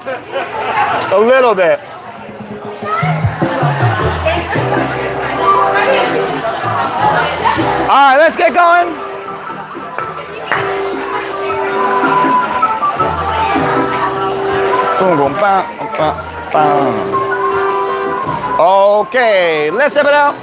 A little bit. All right, let's get going. Boom, boom, bam, bam, bam. Okay, let's step it out.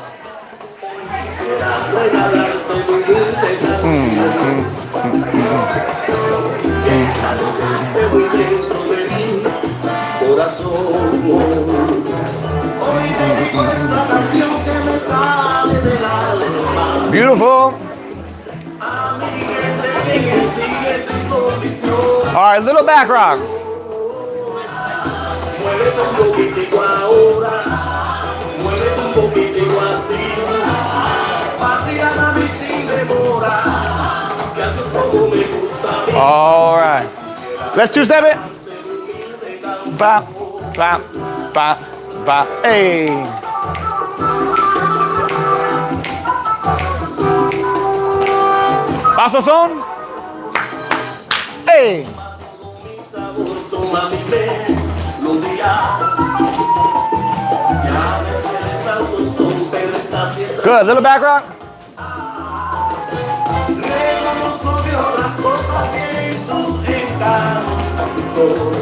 Beautiful. All right, little back rock. All right. Let's two-step it. Bop, bop, bop, bop. Hey. Paso son. Hey. Good. Little back rock.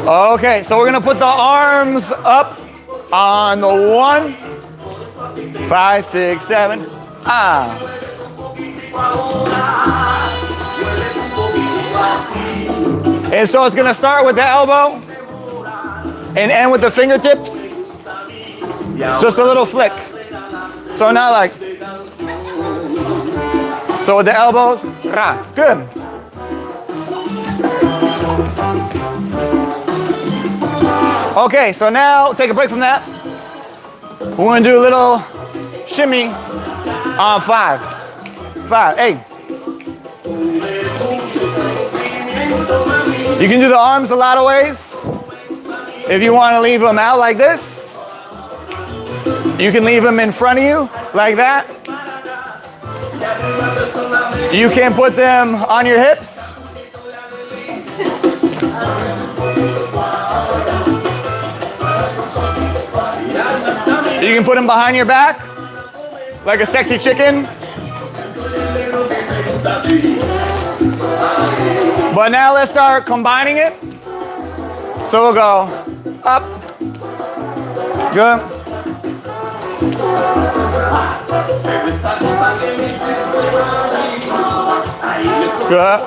Okay, so we're gonna put the arms up on the 1, 5, 6, 7. Ah. And so it's gonna start with the elbow and end with the fingertips. Just a little flick. So not like. So with the elbows, rah, good. Okay, so now take a break from that. We're gonna do a little shimmy on 5. 5, 8. You can do the arms a lot of ways. If you want to leave them out like this, you can leave them in front of you like that. You can put them on your hips. You can put them behind your back like a sexy chicken. But now let's start combining it. So we'll go up. Good. Good.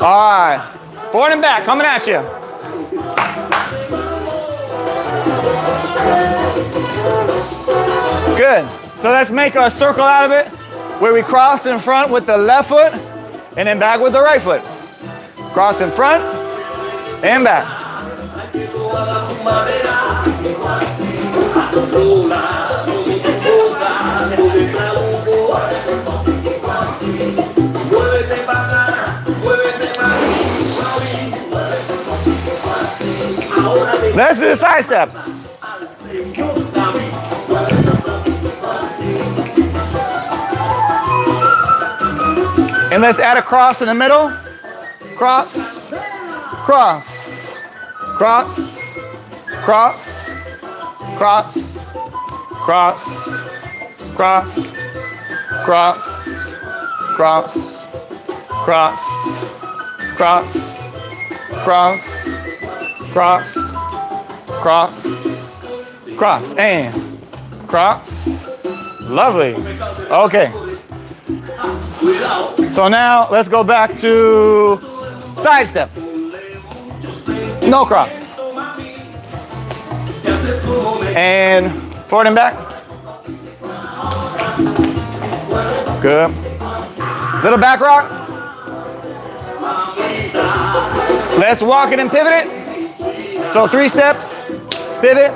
All right. Forward and back, coming at you. Good. So let's make a circle out of it where we cross in front with the left foot and then back with the right foot. Cross in front and back. Let's do the side step. And let's add a cross in the middle. Cross, cross, cross, cross, cross, cross, cross, cross, cross, cross, cross, cross, cross, cross, cross, and cross. Lovely. Okay. So now let's go back to side step. No cross. And forward and back. Good. Little back rock. Let's walk it and pivot it. So 3 steps, pivot.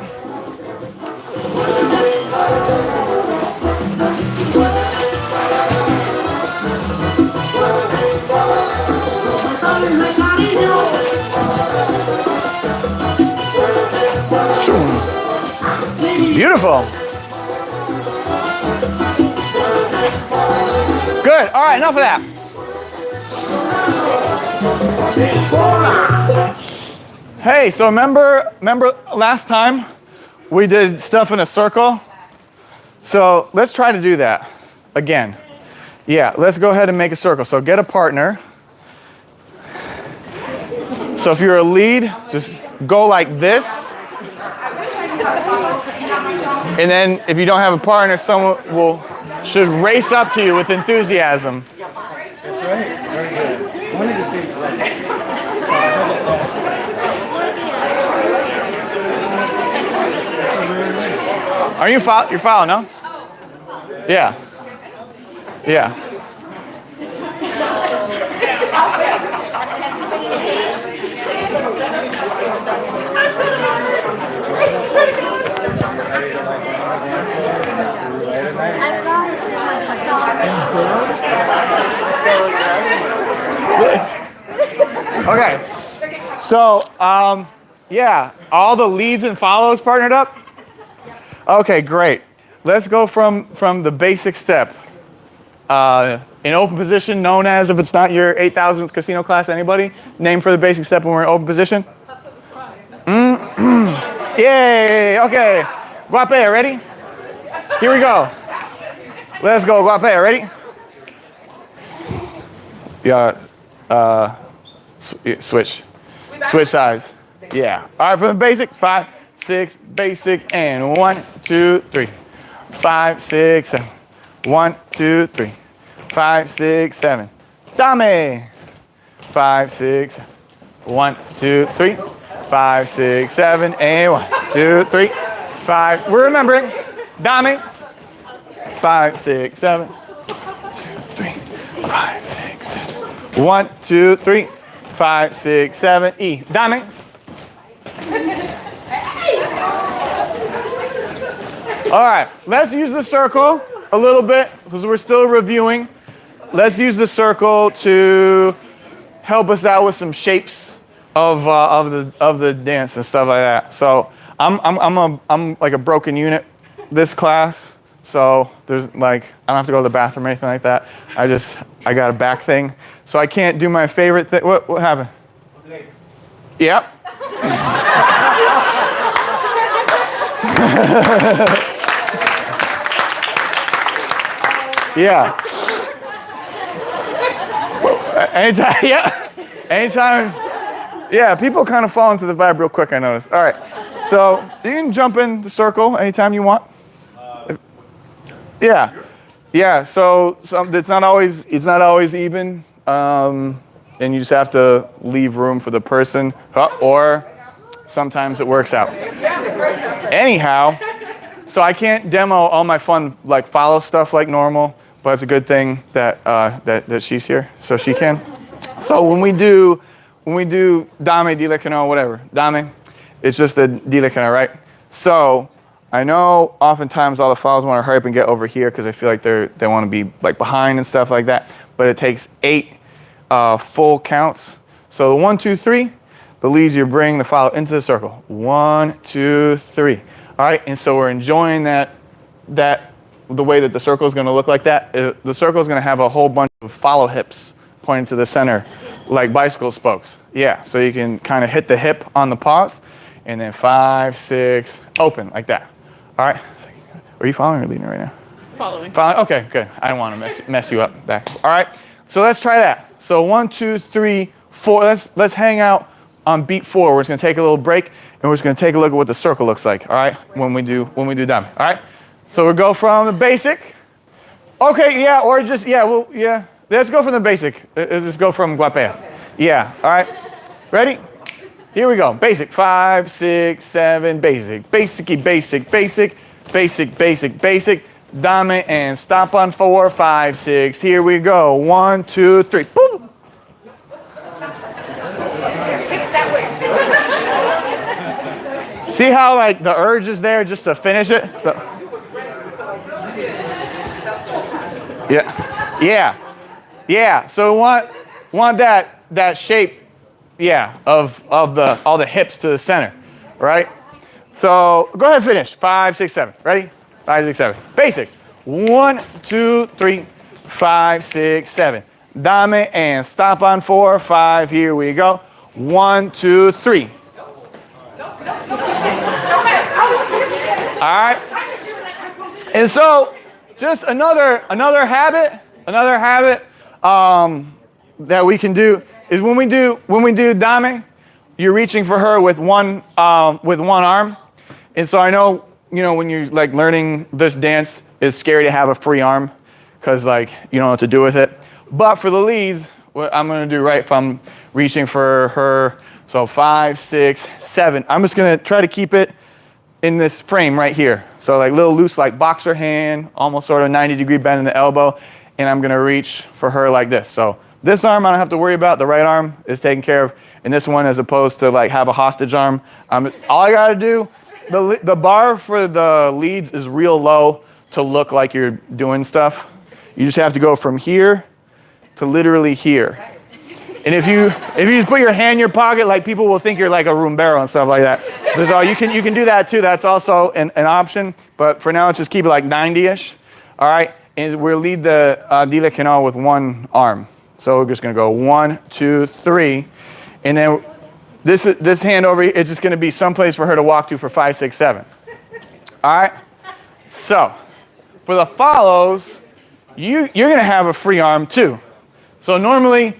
Beautiful. Good. All right, enough of that. Hey, so remember last time we did stuff in a circle? So let's try to do that again. Yeah, let's go ahead and make a circle. So get a partner. So if you're a lead, just go like this. And then if you don't have a partner, someone should race up to you with enthusiasm. That's right. Very good. I wanted to see. Are you you're foul, no? Yeah. Yeah. Okay. So, yeah, all the leads and follows partnered up. Okay, great. Let's go from the basic step. In open position, known as, if it's not your 8,000th casino class, anybody? Name for the basic step when we're in open position? Yay, okay. Guapea, ready? Here we go. Let's go, guapea, ready? Yeah, switch sides. Yeah. All right, from the basic, 5, 6, basic, and 1, 2, 3. 5, 6, 7. 1, 2, 3. 5, 6, 7. Dame. 5, 6, 7. 1, 2, 3. 5, 6, 7, and 1, 2, 3. 5. We're remembering. Dame. 5, 6, 7. 2, 3. 5, 6, 7. 1, 2, 3. 5, 6, 7. E. Dame. All right, let's use the circle a little bit because we're still reviewing. Let's use the circle to help us out with some shapes of the dance and stuff like that. So I'm like a broken unit this class. So there's like I don't have to go to the bathroom or anything like that. I got a back thing, so I can't do my favorite thing. What happened? Yep. Yeah. Anytime, yeah. Anytime. Yeah, people kind of fall into the vibe real quick, I noticed. All right. So you can jump in the circle anytime you want. Yeah. Yeah, so it's not always even. And you just have to leave room for the person, or sometimes it works out. Anyhow, so I can't demo all my fun like follow stuff like normal, but it's a good thing that that she's here, so she can. So when we do dame, dile, cano, whatever, dame, it's just the dile, cano, right? So I know oftentimes all the follows want to hurry up and get over here because they feel like they want to be like behind and stuff like that, but it takes 8 full counts. So the 1, 2, 3, the leads you bring the follow into the circle. 1, 2, 3. All right, and so we're enjoying that the way that the circle is going to look like that. The circle is going to have a whole bunch of follow hips pointing to the center, like bicycle spokes. Yeah, so you can kind of hit the hip on the pause, and then 5, 6, open like that. All right. Are you following or leading right now? Following. Okay, good. I don't want to mess you up back. All right. So let's try that. So 1, 2, 3, 4. Let's hang out on beat 4. We're just going to take a little break, and we're just going to take a look at what the circle looks like. All right. When we do dame. All right. So we'll go from the basic. Okay. Yeah. Or just yeah. Let's go from the basic. Let's just go from guapea. Yeah. All right. Ready? Here we go. Basic. 5, 6, 7. Basic. Basic-y, basic, basic, basic, basic, basic. Dame and stop on 4, 5, 6. Here we go. 1, 2, 3. Boom. See how like the urge is there just to finish it? So yeah. So we want that shape, yeah, of all the hips to the center, right? So go ahead and finish. 5, 6, 7. Ready? 5, 6, 7. Basic. 1, 2, 3, 5, 6, 7. dame, and stop on 4, 5. Here we go. 1, 2, 3. All right. And so, just another habit that we can do is when we do dame, you're reaching for her with one arm. And so I know, when you're like learning this dance, it's scary to have a free arm because like you don't know what to do with it. But for the leads, what I'm going to do, right, if I'm reaching for her, so 5, 6, 7, I'm just going to try to keep it in this frame right here. So like little loose, like boxer hand, almost sort of 90-degree bend in the elbow, and I'm going to reach for her like this. So this arm I don't have to worry about. The right arm is taken care of. And this one, as opposed to like have a hostage arm, all I got to do, the bar for the leads is real low to look like you're doing stuff. You just have to go from here to literally here. And if you just put your hand in your pocket, like people will think you're like a rumbero and stuff like that. So you can do that too. That's also an option. But for now, let's just keep it like 90-ish. All right. And we'll lead the dile canal with one arm. So we're just going to go 1, 2, 3. And then this hand over here, it's just going to be someplace for her to walk to for 5, 6, 7. All right. So for the follows, you're going to have a free arm too. So normally,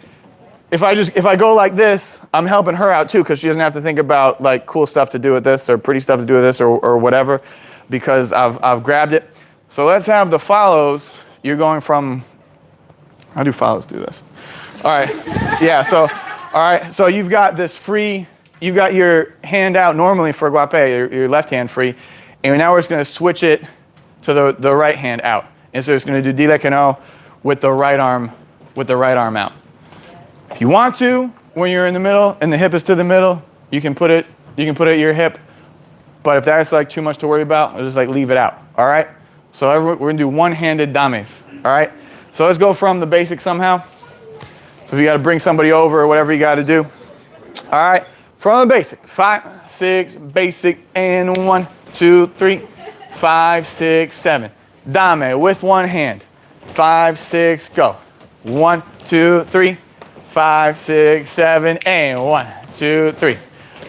if I go like this, I'm helping her out too because she doesn't have to think about like cool stuff to do with this or pretty stuff to do with this or whatever because I've grabbed it. So let's have the follows. You're going from, how do follows do this? All right. Yeah. So, all right. So you've got this free, you've got your hand out normally for guapea, your left hand free. And now we're just going to switch it to the right hand out. And so it's going to do dile canal with the right arm out. If you want to, when you're in the middle and the hip is to the middle, you can put it at your hip. But if that's like too much to worry about, I'll just like leave it out. All right. So we're going to do one-handed dames. All right. So let's go from the basic somehow. So if you got to bring somebody over or whatever you got to do. All right. From the basic. 5, 6, basic, and 1, 2, 3, 5, 6, 7. Dame with one hand. 5, 6, go. 1, 2, 3, 5, 6, 7, and 1, 2, 3,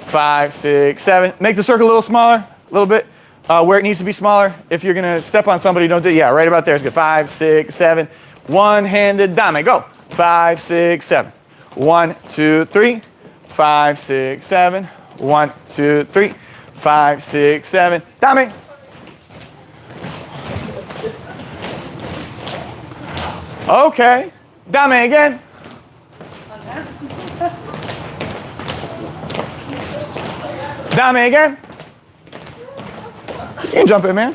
5, 6, 7. Make the circle a little smaller, a little bit, where it needs to be smaller. If you're going to step on somebody, don't do it. Yeah, right about there is good. 5, 6, 7. One-handed dame. Go. 5, 6, 7. 1, 2, 3, 5, 6, 7. 1, 2, 3, 5, 6, 7. Dame. Okay. Dame again. Dame again. You can jump in, man.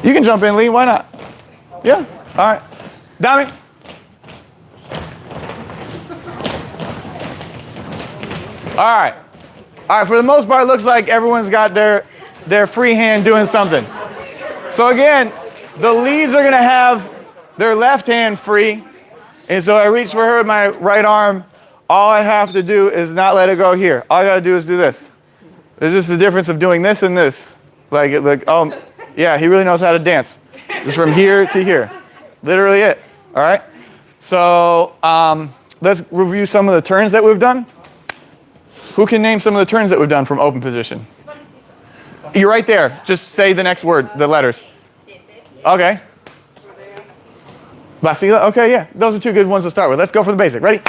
You can jump in, Lee. Why not? Yeah. All right. Dame. All right. All right. For the most part, it looks like everyone's got their free hand doing something. So again, the leads are going to have their left hand free. And so I reach for her with my right arm. All I have to do is not let it go here. All I got to do is do this. There's just the difference of doing this and this. Like, oh, yeah, he really knows how to dance. Just from here to here. Literally it. All right? So let's review some of the turns that we've done. Who can name some of the turns that we've done from open position? You're right there. Just say the next word, the letters. Okay. Vacila? Okay, yeah. Those are two good ones to start with. Let's go for the basic. Ready?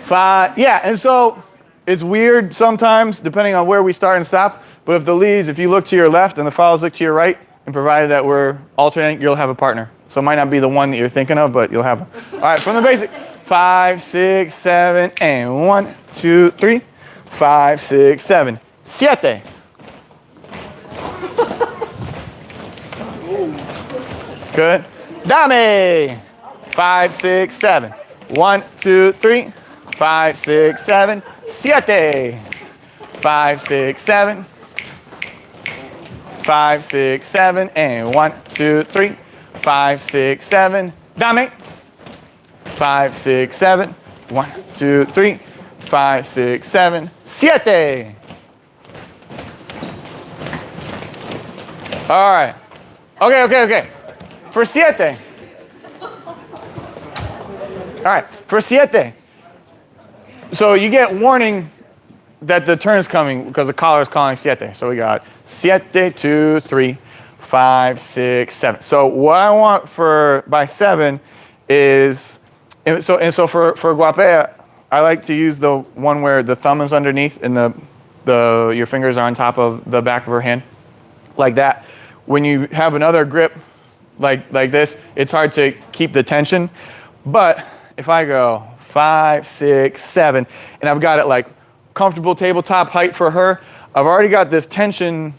5. Yeah, and so it's weird sometimes, depending on where we start and stop. But if the leads, if you look to your left and the follows look to your right, and provided that we're alternating, you'll have a partner. So it might not be the one that you're thinking of, but you'll have one. All right, from the basic. 5, 6, 7, and 1, 2, 3, 5, 6, 7. Siete. Good. Dame. 5, 6, 7. 1, 2, 3, 5, 6, 7. Siete. 5, 6, 7. 5, 6, 7. And 1, 2, 3, 5, 6, 7. Dame. 5, 6, 7. 1, 2, 3, 5, 6, 7. Siete. All right. Okay. For siete. All right, for siete. So you get warning that the turn's coming because the caller is calling siete. So we got siete, 2, 3, 5, 6, 7. So what I want for by 7 is, and so for guapea, I like to use the one where the thumb is underneath and your fingers are on top of the back of her hand, like that. When you have another grip like this, it's hard to keep the tension. But if I go 5, 6, 7, and I've got it like comfortable tabletop height for her, I've already got this tension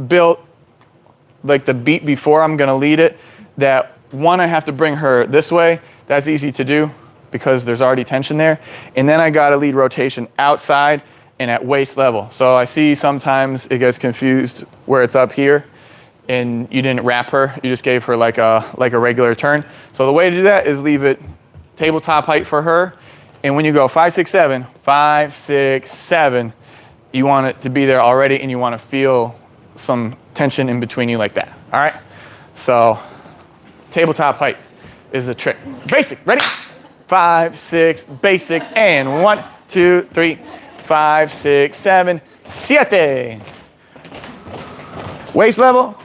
built, like the beat before I'm gonna lead it, that one, I have to bring her this way. That's easy to do because there's already tension there. And then I gotta lead rotation outside and at waist level. So I see sometimes it gets confused where it's up here and you didn't wrap her, you just gave her like a regular turn. So the way to do that is leave it tabletop height for her. And when you go 5, 6, 7, 5, 6, 7, you want it to be there already and you want to feel some tension in between you like that. All right? So tabletop height is the trick. Basic, ready? 5, 6, basic, and 1, 2, 3, 5, 6, 7, siete. Waist level.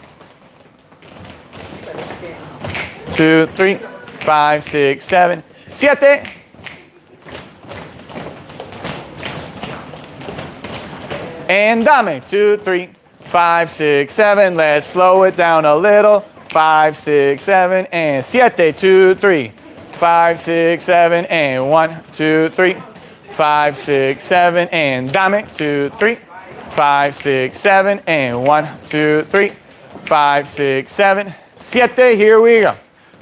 2, 3, 5, 6, 7, siete. And dame. 2, 3, 5, 6, 7. Let's slow it down a little. 5, 6, 7, and siete. 2, 3, 5, 6, 7, and 1, 2, 3, 5, 6, 7, and dame. 2, 3, 5, 6, 7, and 1, 2, 3, 5, 6, 7, siete. Here we go.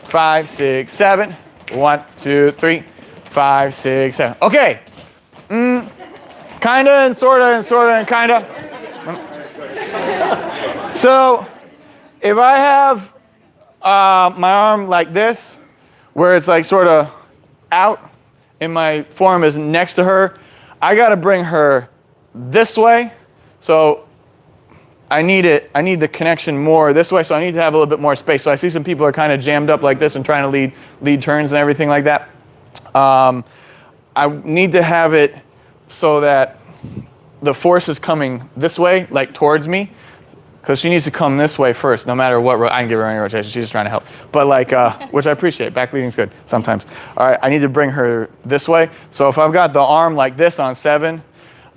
5, 6, 7, 1, 2, 3, 5, 6, 7. Okay. Kinda and sorta and sorta and kinda. So if I have my arm like this, where it's like sort of out and my forearm is next to her, I gotta bring her this way. So I need the connection more this way, so I need to have a little bit more space. So I see some people are kind of jammed up like this and trying to lead turns and everything like that. I need to have it so that the force is coming this way, like towards me, because she needs to come this way first, no matter what. I can give her any rotation. She's just trying to help. But like, which I appreciate. Back leading is good sometimes. All right, I need to bring her this way. So if I've got the arm like this on 7,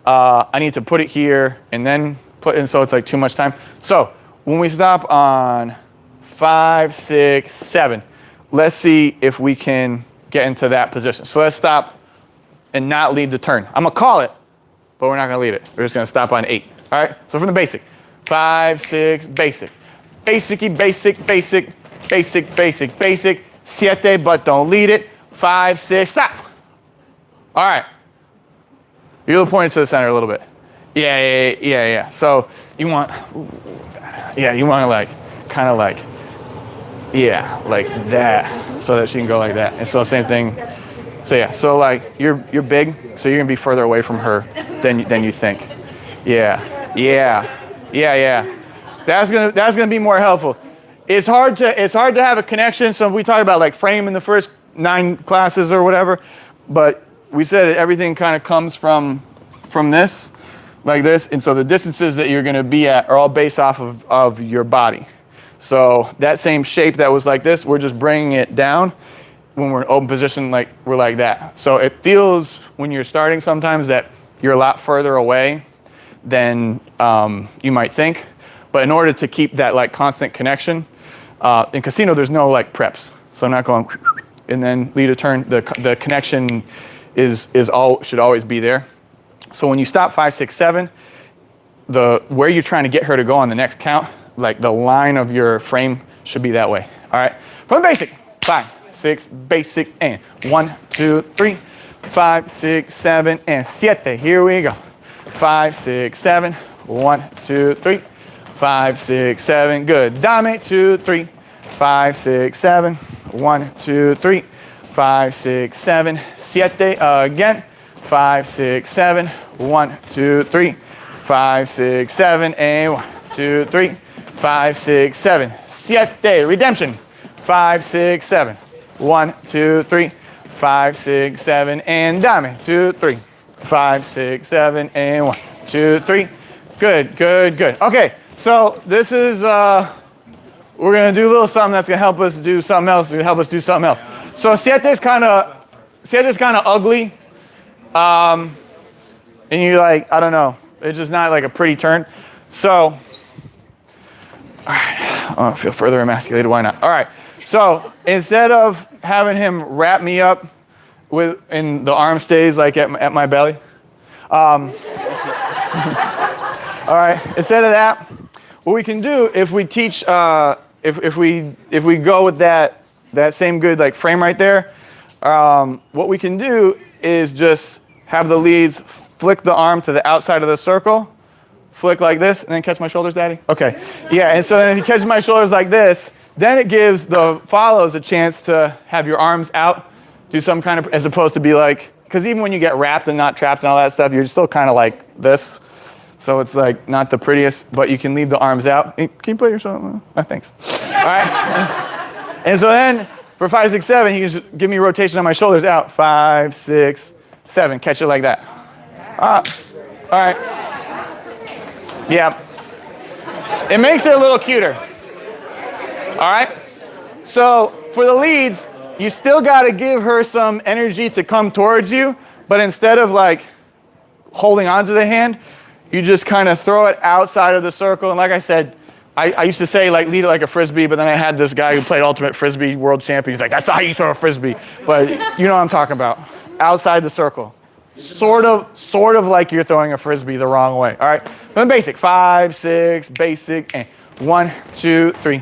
I need to put it here and then put in, so it's like too much time. So when we stop on 5, 6, 7, let's see if we can get into that position. So let's stop and not lead the turn. I'm gonna call it, but we're not gonna lead it. We're just gonna stop on 8. All right, so from the basic. 5, 6, basic. Basic-y, basic, basic, basic, basic, basic. Siete, but don't lead it. 5, 6, stop. All right. You're pointing to the center a little bit. Yeah. So you want, you want to like, kind of like, like that, so that she can go like that. And so same thing. So yeah, so like you're big, so you're gonna be further away from her than you think. Yeah. That's gonna be more helpful. It's hard to have a connection. So we talked about like frame in the first 9 classes or whatever, but we said that everything kind of comes from this, like this, and so the distances that you're gonna be at are all based off of your body. So that same shape that was like this, we're just bringing it down when we're in open position, like we're like that. So it feels when you're starting sometimes that you're a lot further away than you might think. But in order to keep that like constant connection, in casino there's no like preps. So I'm not going and then lead a turn. The connection should always be there. So when you stop 5, 6, 7, where you're trying to get her to go on the next count, like the line of your frame should be that way. All right. From the basic. 5, 6, basic, and 1, 2, 3, 5, 6, 7, and siete. Here we go. 5, 6, 7, 1, 2, 3, 5, 6, 7. Good. Dame. 2, 3, 5, 6, 7, 1, 2, 3, 5, 6, 7. Siete again. 5, 6, 7, 1, 2, 3, 5, 6, 7, and 1, 2, 3, 5, 6, 7. Siete. Redemption. 5, 6, 7. 1, 2, 3, 5, 6, 7, and dame. 2, 3, 5, 6, 7, and 1, 2, 3. Good, good, good. Okay, so this is, we're gonna do a little something that's gonna help us do something else, So siete is kind of ugly. And you're like, I don't know, it's just not like a pretty turn. So, all right, I feel further emasculated, why not? All right, so instead of having him wrap me up and the arm stays like at my belly, all right, instead of that, what we can do if we teach, if we go with that same good like frame right there, what we can do is just have the leads flick the arm to the outside of the circle, flick like this, and then catch my shoulders, Daddy? Okay. Yeah, and so then if you catch my shoulders like this, then it gives the follows a chance to have your arms out, do some kind of, as opposed to be like, because even when you get wrapped and not trapped and all that stuff, you're still kind of like this. So it's like not the prettiest, but you can leave the arms out. Can you put yourself? Thanks. All right. And so then for 5, 6, 7, he can just give me a rotation on my shoulders out. 5, 6, 7. Catch it like that. All right. Yeah. It makes it a little cuter. All right. So for the leads, you still got to give her some energy to come towards you, but instead of like holding onto the hand, you just kind of throw it outside of the circle. And like I said, I used to say like lead it like a frisbee, but then I had this guy who played ultimate frisbee world champion. He's like, that's not how you throw a frisbee. But you know what I'm talking about. Outside the circle. Sort of like you're throwing a frisbee the wrong way. All right. Then basic. 5, 6, basic, and 1, 2, 3,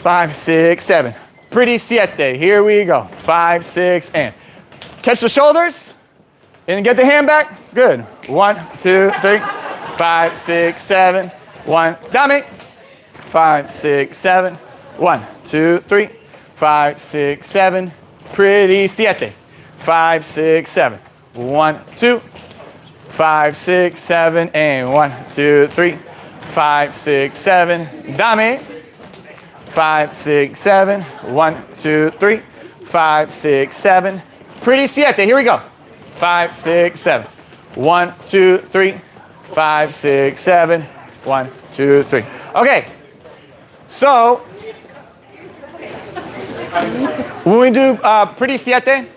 5, 6, 7. Pretty siete. Here we go. 5, 6, and catch the shoulders and get the hand back. Good. 1, 2, 3, 5, 6, 7. 1, dame. 5, 6, 7. 1, 2, 3, 5, 6, 7. Pretty siete. 5, 6, 7. 1, 2, 5, 6, 7, and 1, 2, 3, 5, 6, 7. Dame. 5, 6, 7. 1, 2, 3, 5, 6, 7. Pretty siete. Here we go. 5, 6, 7. 1, 2, 3, 5, 6, 7. 1, 2, 3. Okay. So when we do pretty siete,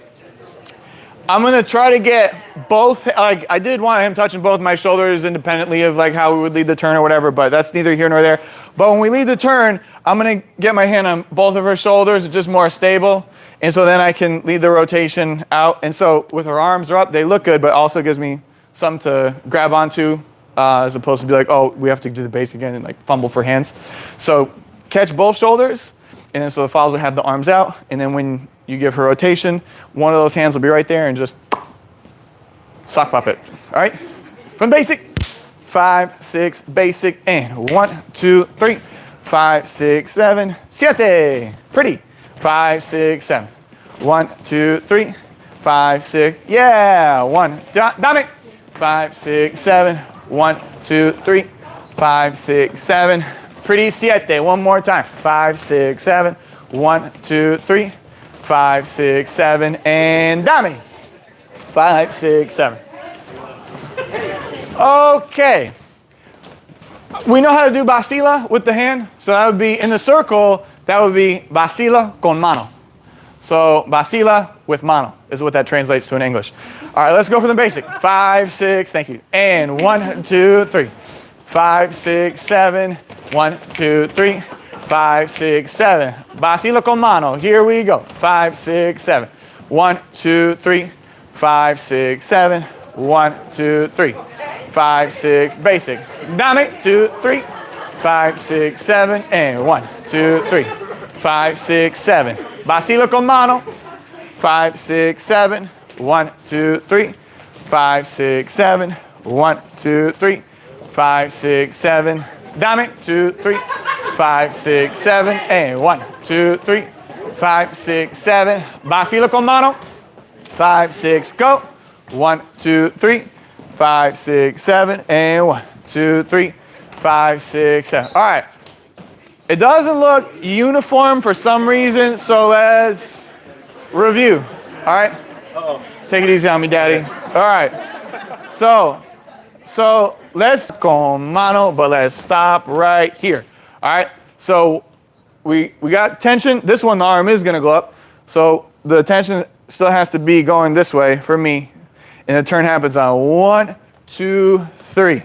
I'm gonna try to get both. Like I did want him touching both my shoulders independently of like how we would lead the turn or whatever, but that's neither here nor there. But when we lead the turn, I'm gonna get my hand on both of her shoulders. It's just more stable, and so then I can lead the rotation out. And so with her arms are up, they look good, but also gives me something to grab onto, as opposed to be like, oh, we have to do the base again and like fumble for hands. So catch both shoulders, and then so the files will have the arms out, and then when you give her rotation, one of those hands will be right there and just sock pop it. All right? From basic, 5, 6, basic, and 1, 2, 3, 5, 6, 7, siete. Pretty. 5, 6, 7. 1, 2, 3, 5, 6. Yeah. 1. Dame. 5, 6, 7. 1, 2, 3, 5, 6, 7. Pretty siete. One more time. 5, 6, 7. 1, 2, 3, 5, 6, 7, and dame. 5, 6, 7. Okay. We know how to do vacila with the hand. So that would be in the circle, that would be vacila con mano. So vacila with mano is what that translates to in English. All right, let's go for the basic. 5, 6, thank you. And 1, 2, 3. 5, 6, 7. 1, 2, 3. 5, 6, 7. Vacila con mano. Here we go. 5, 6, 7. 1, 2, 3. 5, 6, 7. 1, 2, 3. 5, 6. Basic. Dame. 2, 3. 5, 6, 7. And 1, 2, 3. 5, 6, 7. Vacila con mano. 5, 6, 7. 1, 2, 3. 5, 6, 7. 1, 2, 3. 5, 6, 7. Dame. 2, 3. 5, 6, 7, and 1, 2, 3, 5, 6, 7. Vacila con mano. 5, 6, go. 1, 2, 3, 5, 6, 7, and 1, 2, 3, 5, 6, 7. All right. It doesn't look uniform for some reason, so let's review. All right? Take it easy on me, Daddy. All right. So let's con mano, but let's stop right here. All right? So we got tension. This one, the arm is going to go up. So the tension still has to be going this way for me. And the turn happens on 1, 2, 3.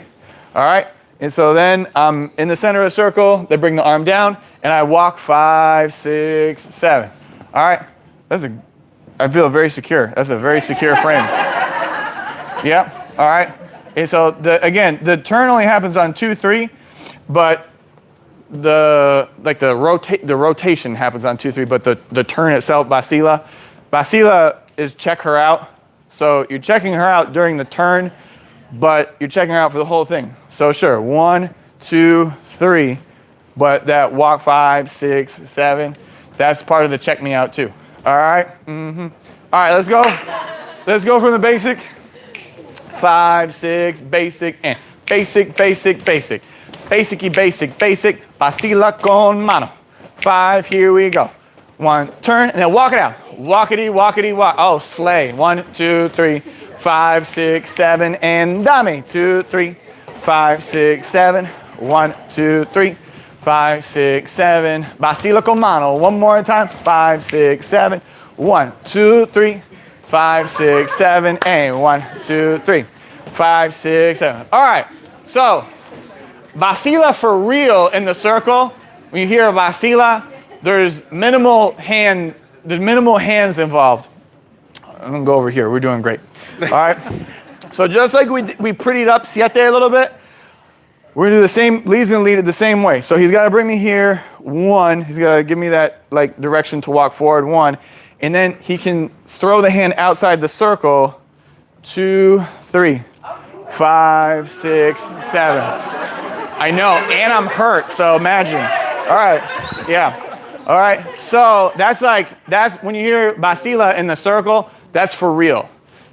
All right? And so then I'm in the center of the circle. They bring the arm down, and I walk 5, 6, 7. All right? I feel very secure. That's a very secure frame. Yep. All right? And so, again, the turn only happens on 2, 3, but the rotation happens on 2, 3, but the turn itself, vacila is check her out. So you're checking her out during the turn, but you're checking her out for the whole thing. So sure, 1, 2, 3, but that walk 5, 6, 7, that's part of the check me out too. All right? Mm-hmm. All right, let's go. Let's go from the basic. 5, 6, basic, and basic, basic, basic. Basic-y, basic, basic. Vacila con mano. 5, here we go. 1, turn, and then walk it out. Walkity, walkity, walk. Oh, slay. 1, 2, 3, 5, 6, 7, and dame. 2, 3, 5, 6, 7. 1, 2, 3, 5, 6, 7. Vacila con mano. One more time. 5, 6, 7. 1, 2, 3, 5, 6, 7, and 1, 2, 3, 5, 6, 7. All right. So, vacila for real in the circle. When you hear vacila, there's minimal hands involved. I'm gonna go over here. We're doing great. All right. So just like we prettied up siete a little bit, we're gonna do the same. Lee's gonna lead it the same way. So he's gotta bring me here 1. He's gotta give me that like direction to walk forward 1, and then he can throw the hand outside the circle 2, 3, 5, 6, 7. I know, and I'm hurt. So imagine. All right. Yeah. All right, so that's when you hear vacila in the circle, that's for real.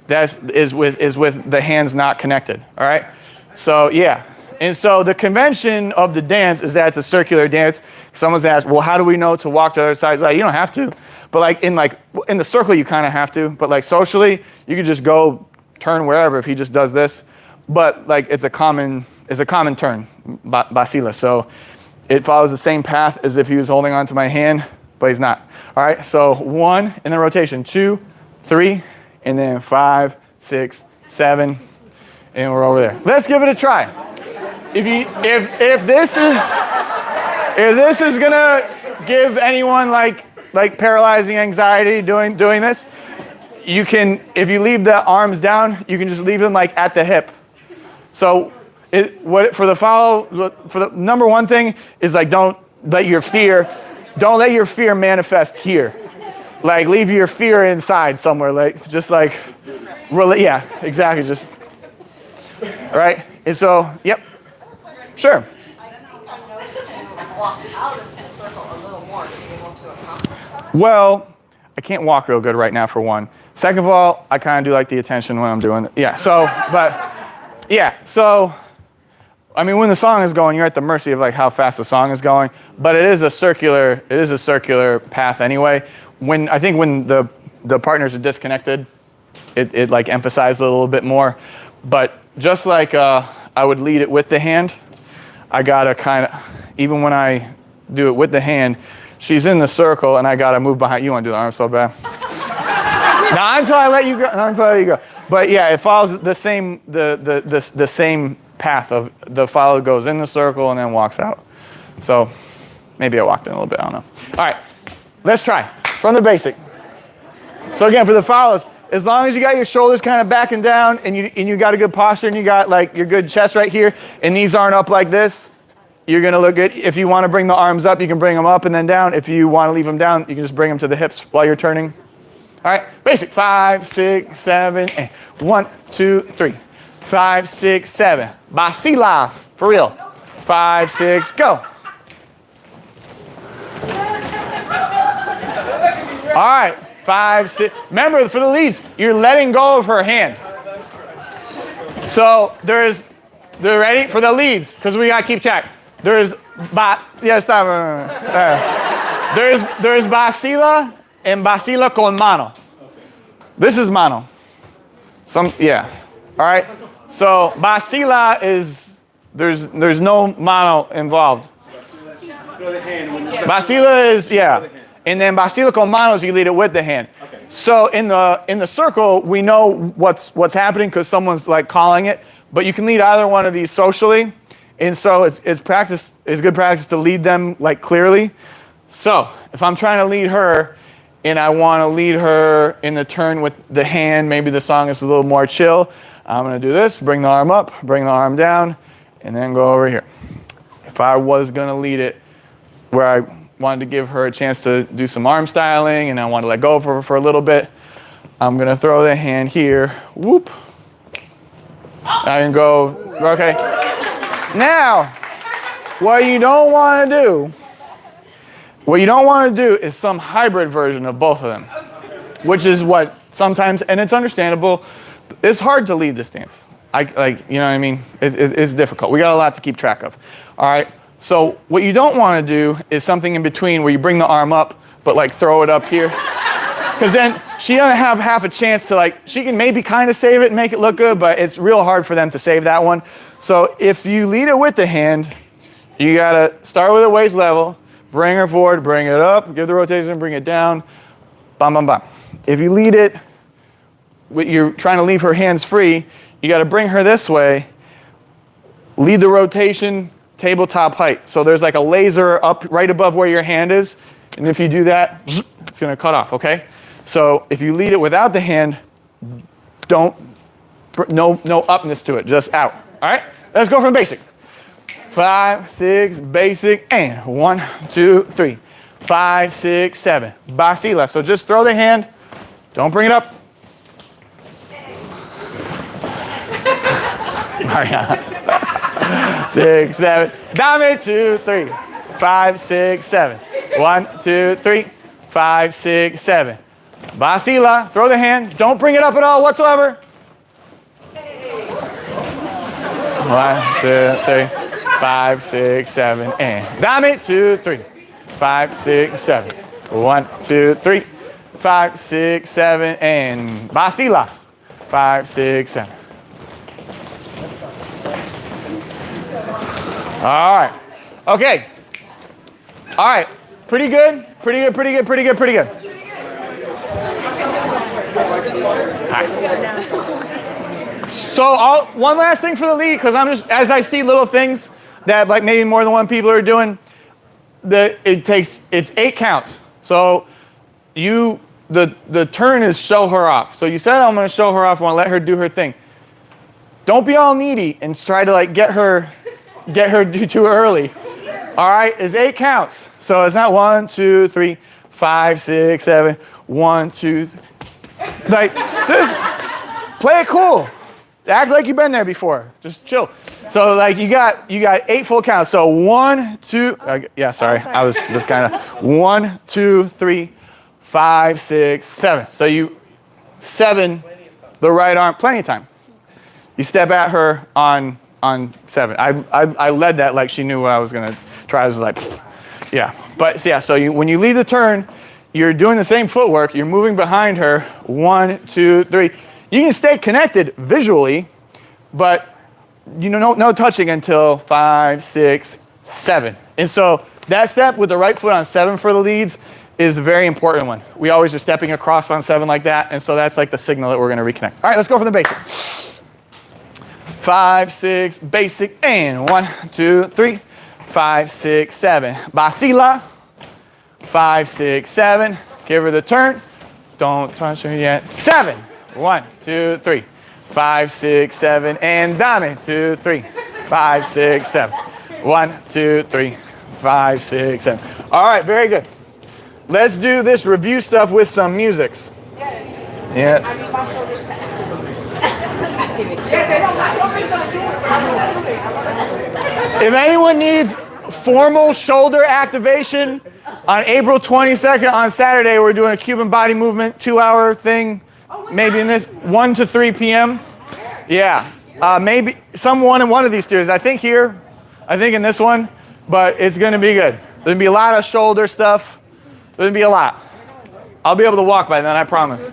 That is with the hands not connected. All right, so yeah, and so the convention of the dance is that it's a circular dance. Someone's asked, well, how do we know to walk to the other side? Like, you don't have to, but in the circle you kind of have to. But like socially, you could just go turn wherever if he just does this. But like it's a common turn, vacila. So it follows the same path as if he was holding onto my hand, but he's not. All right, so 1, and then rotation, 2, 3, and then 5, 6, 7, and we're over there. Let's give it a try. If this is gonna give anyone like paralyzing anxiety doing this, you can, if you leave the arms down, you can just leave them like at the hip. So for the number one thing is like don't let your fear manifest here. Like leave your fear inside somewhere, yeah, exactly. Just all right. And so, yep, sure. Well, I can't walk real good right now for one. Second of all, I kind of do like the attention when I'm doing it. Yeah. So, so. I mean, when the song is going, you're at the mercy of like how fast the song is going. But it is a circular path anyway. When the partners are disconnected, it like emphasized a little bit more. But just like I would lead it with the hand, I gotta kind of, even when I do it with the hand, she's in the circle and I gotta move behind. You want to do the arm so bad? Not until I let you go. But yeah, it follows the same path of the follow goes in the circle and then walks out. So maybe I walked in a little bit, I don't know. All right, let's try from the basic. So again, for the follows, as long as you got your shoulders kind of back and down and you got a good posture and you got like your good chest right here and these aren't up like this, you're gonna look good. If you wanna bring the arms up, you can bring them up and then down. If you wanna leave them down, you can just bring them to the hips while you're turning. All right, basic, 5, 6, 7, and 1, 2, 3. 5, 6, 7. Vacila, for real. 5, 6, go. All right, 5, 6. Remember, for the leads, you're letting go of her hand. So they're ready for the leads, because we gotta keep track. There's vacila and vacila con mano. This is mano. Yeah. All right. So vacila is there's no mano involved. Vacila is and then vacila con manos you lead it with the hand. Okay. So in the circle we know what's happening because someone's like calling it, but you can lead either one of these socially, and so it's good practice to lead them like clearly. So if I'm trying to lead her, and I want to lead her in the turn with the hand, maybe the song is a little more chill. I'm going to do this, bring the arm up, bring the arm down, and then go over here. If I was going to lead it where I wanted to give her a chance to do some arm styling and I want to let go of her for a little bit, I'm going to throw the hand here, whoop. I can go, okay. Now, what you don't want to do is some hybrid version of both of them, which is what sometimes, and it's understandable, it's hard to lead this dance. You know what I mean? It's difficult. We got a lot to keep track of. All right. So what you don't want to do is something in between where you bring the arm up, but like throw it up here. Because then she doesn't have half a chance to she can maybe kind of save it and make it look good, but it's real hard for them to save that one. So if you lead it with the hand, you got to start with a waist level, bring her forward, bring it up, give the rotation, bring it down, bam, bam, bam. If you lead it, you're trying to leave her hands free, you got to bring her this way, lead the rotation, tabletop height. So there's like a laser up right above where your hand is, and if you do that, it's going to cut off, okay? So if you lead it without the hand, no upness to it, just out. All right? Let's go from basic. 5, 6, basic, and 1, 2, 3, 5, 6, 7. Vacila. So just throw the hand, don't bring it up. 6, 7. Dame, 2, 3, 5, 6, 7. 1, 2, 3, 5, 6, 7. Vacila. Throw the hand. Don't bring it up at all whatsoever. 1, 2, 3, 5, 6, 7. And dame, 2, 3, 5, 6, 7. 1, 2, 3, 5, 6, 7. And vacila. 5, 6, 7. All right. Okay. All right. Pretty good. Pretty good. Pretty good. Pretty good. Pretty good. All right. So one last thing for the lead, because as I see little things that like maybe more than one people are doing, it's 8 counts. So the turn is show her off. So you said I'm going to show her off. I want to let her do her thing. Don't be all needy and try to like get her too early. All right, it's 8 counts. So it's not 1, 2, 3, 5, 6, 7. 1, 2. Like just play it cool. Act like you've been there before. Just chill. So like you got 8 full counts. So 1, 2. Sorry. I was just kind of 1, 2, 3, 5, 6, 7. So you 7 the right arm. Plenty of time. You step at her on 7. I led that like she knew what I was gonna try. I was like, yeah. But yeah. So when you lead the turn, you're doing the same footwork. You're moving behind her. 1, 2, 3. You can stay connected visually, but no touching until 5, 6, 7. And so that step with the right foot on 7 for the leads is a very important one. We always are stepping across on 7 like that, and so that's like the signal that we're going to reconnect. All right, let's go for the basic. 5, 6, basic, and 1, 2, 3, 5, 6, 7. Vacila. 5, 6, 7. Give her the turn. Don't touch her yet. 7. 1, 2, 3, 5, 6, 7. And dame. 2, 3, 5, 6, 7. 1, 2, 3, 5, 6, 7. All right, very good. Let's do this review stuff with some musics. Yes. If anyone needs formal shoulder activation, on April 22nd on Saturday, we're doing a Cuban body movement 2-hour thing, maybe in this 1 to 3 p.m. Yeah, maybe someone in one of these studios. I think in this one, but it's going to be good. There's going to be a lot of shoulder stuff. There's going to be a lot. I'll be able to walk by then, I promise.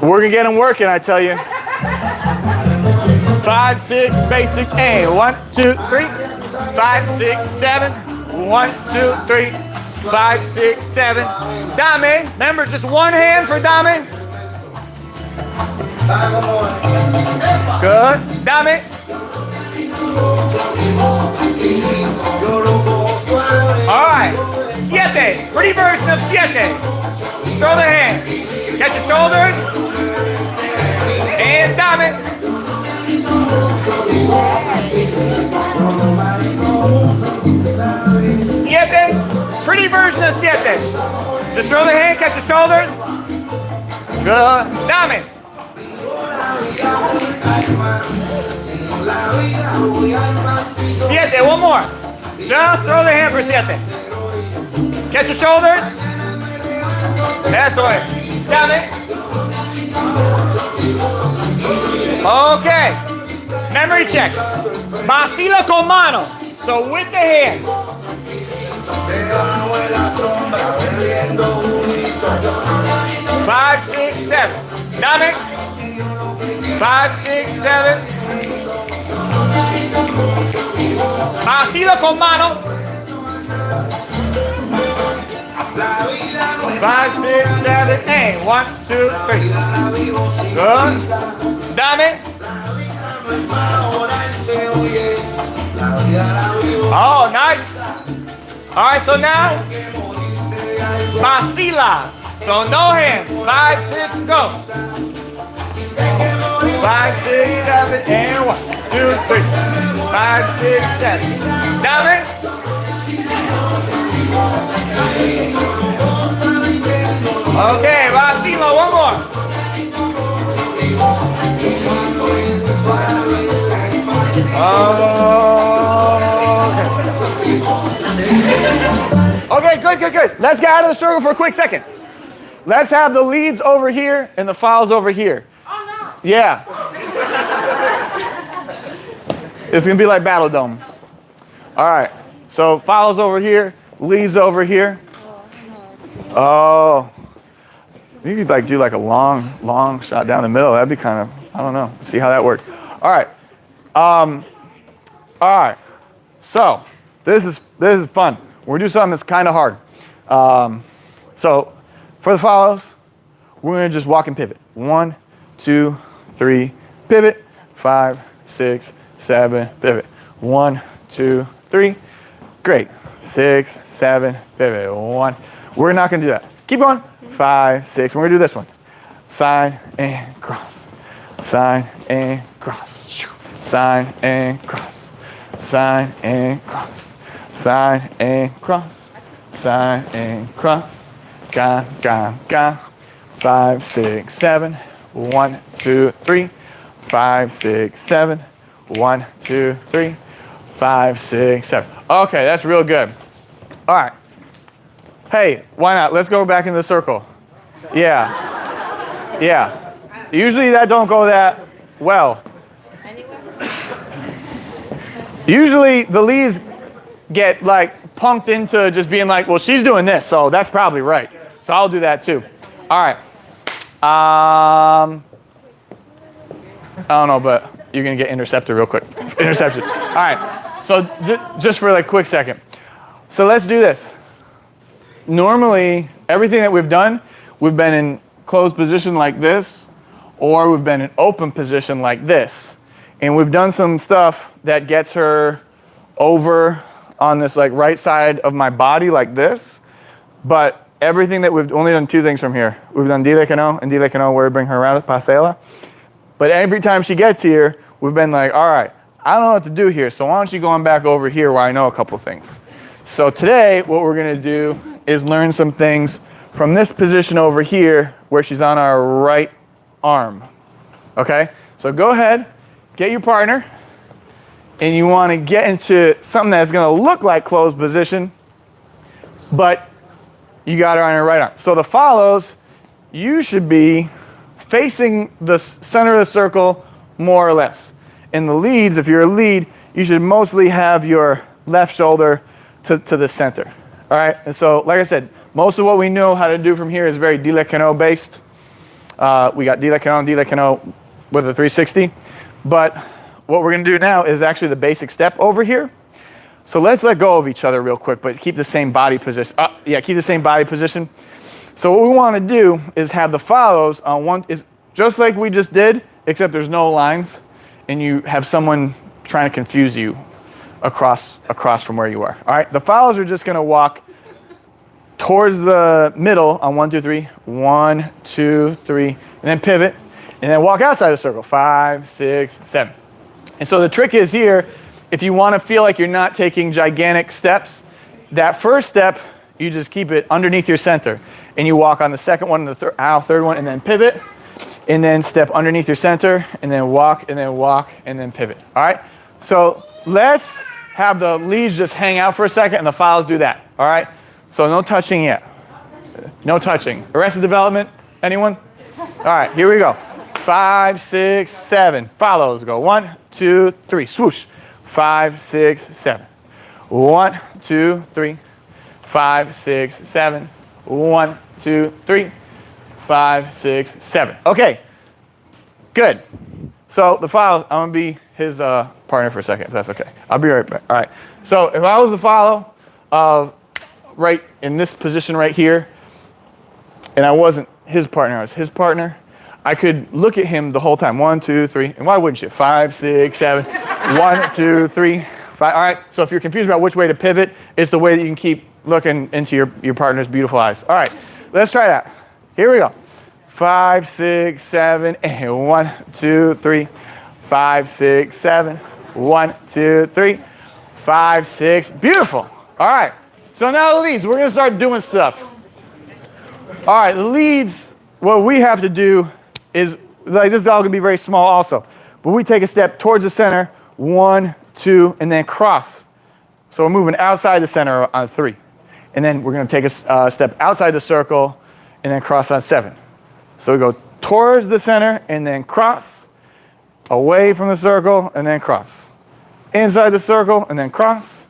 We're gonna get them working, I tell you. 5, 6, basic A. 1, 2, 3. 5, 6, 7. 1, 2, 3. 5, 6, 7. Dame. Remember, just one hand for dame. Good. Dame. All right. Siete. Pretty version of siete. Throw the hand. Catch your shoulders. And dame. Siete. Pretty version of siete. Just throw the hand, catch your shoulders. Good. Dame. Siete. One more. Just throw the hand for siete. Catch your shoulders. Eso es. Dame. Okay. Memory check. Vacila con mano. So with the hand. 5, 6, 7. Dame. 5, 6, 7. Vacila con mano. 5, 6, 7, 8. 1, 2, 3. Good. Dame. Oh, nice. All right, so now, pasila. So no hands. 5, 6, go. 5, 6, 7, and 1, 2, 3. 5, 6, 7. Dame. Okay, vacila, one more. Okay, good. Let's get out of the circle for a quick second. Let's have the leads over here and the files over here. Oh no. Yeah. It's gonna be like Battle Dome. All right. So files over here, leads over here. Oh. You could like do like a long shot down the middle. That'd be kind of, I don't know. See how that works. All right. All right. So this is fun. We're gonna do something that's kind of hard. So for the follows, we're gonna just walk and pivot. 1, 2, 3, pivot. 5, 6, 7, pivot. 1, 2, 3. Great. 6, 7, pivot. 1. We're not gonna do that. Keep going. 5, 6. We're gonna do this one. Side and cross. Side and cross. Side and cross. Side and cross. Side and cross. Side and cross. Ga. 5, 6, 7. 1, 2, 3. 5, 6, 7. 1, 2, 3. 5, 6, 7. Okay, that's real good. All right. Hey, why not? Let's go back in the circle. Yeah. Usually that don't go that well. Usually the leads get like punked into just being like, well, she's doing this, so that's probably right. So I'll do that too. All right. I don't know, but you're gonna get intercepted real quick. Interception. All right. So just for like a quick second. So let's do this. Normally, everything that we've done, we've been in closed position like this, or we've been in open position like this. And we've done some stuff that gets her over on this like right side of my body like this. But everything that we've only done 2 things from here. We've done dile and dile where we bring her around with paseala. But every time she gets here, we've been like, all right, I don't know what to do here. So why don't you go on back over here where I know a couple things. So today, what we're gonna do is learn some things from this position over here where she's on our right arm. Okay? So go ahead, get your partner, and you want to get into something that's going to look like closed position, but you got her on your right arm. So the follows, you should be facing the center of the circle more or less. In the leads, if you're a lead, you should mostly have your left shoulder to the center. All right, and so like I said, Most of what we know how to do from here is very dile based. We got dile with a 360. But what we're going to do now is actually the basic step over here. So let's let go of each other real quick, but keep the same body position. Keep the same body position. So what we want to do is have the follows on one, is just like we just did, except there's no lines, and you have someone trying to confuse you across from where you are. All right, the follows are just going to walk towards the middle on 1, 2, 3, 1, 2, 3, and then pivot, and then walk outside the circle, 5, 6, 7. And so the trick is here, if you want to feel like you're not taking gigantic steps, that first step, you just keep it underneath your center. And you walk on the second one, the third one, and then pivot. And then step underneath your center, and then walk, and then pivot. All right? So let's have the leads just hang out for a second, and the files do that. All right? So no touching yet. No touching. Arrested development? Anyone? All right, here we go. 5, 6, 7. Follows. Go 1, 2, 3. Swoosh. 5, 6, 7. 1, 2, 3. 5, 6, 7. 1, 2, 3. 5, 6, 7. Okay. Good. So the follow, I'm gonna be his partner for a second, if that's okay. I'll be right back. All right. So if I was the follow, right in this position right here, and I wasn't his partner, I was his partner, I could look at him the whole time. 1, 2, 3, and why wouldn't you? 5, 6, 7. 1, 2, 3, 5. All right. So if you're confused about which way to pivot, it's the way that you can keep looking into your partner's beautiful eyes. All right. Let's try that. Here we go. 5, 6, 7, and 1, 2, 3. 5, 6, 7. 1, 2, 3. 5, 6. Beautiful. All right. So now the leads. We're going to start doing stuff. All right. The leads, what we have to do is, like, this is all going to be very small also. But we take a step towards the center, 1, 2, and then cross. So we're moving outside the center on 3. And then we're going to take a step outside the circle and then cross on 7. So we go towards the center and then cross, away from the circle and then cross. Inside the circle and then cross,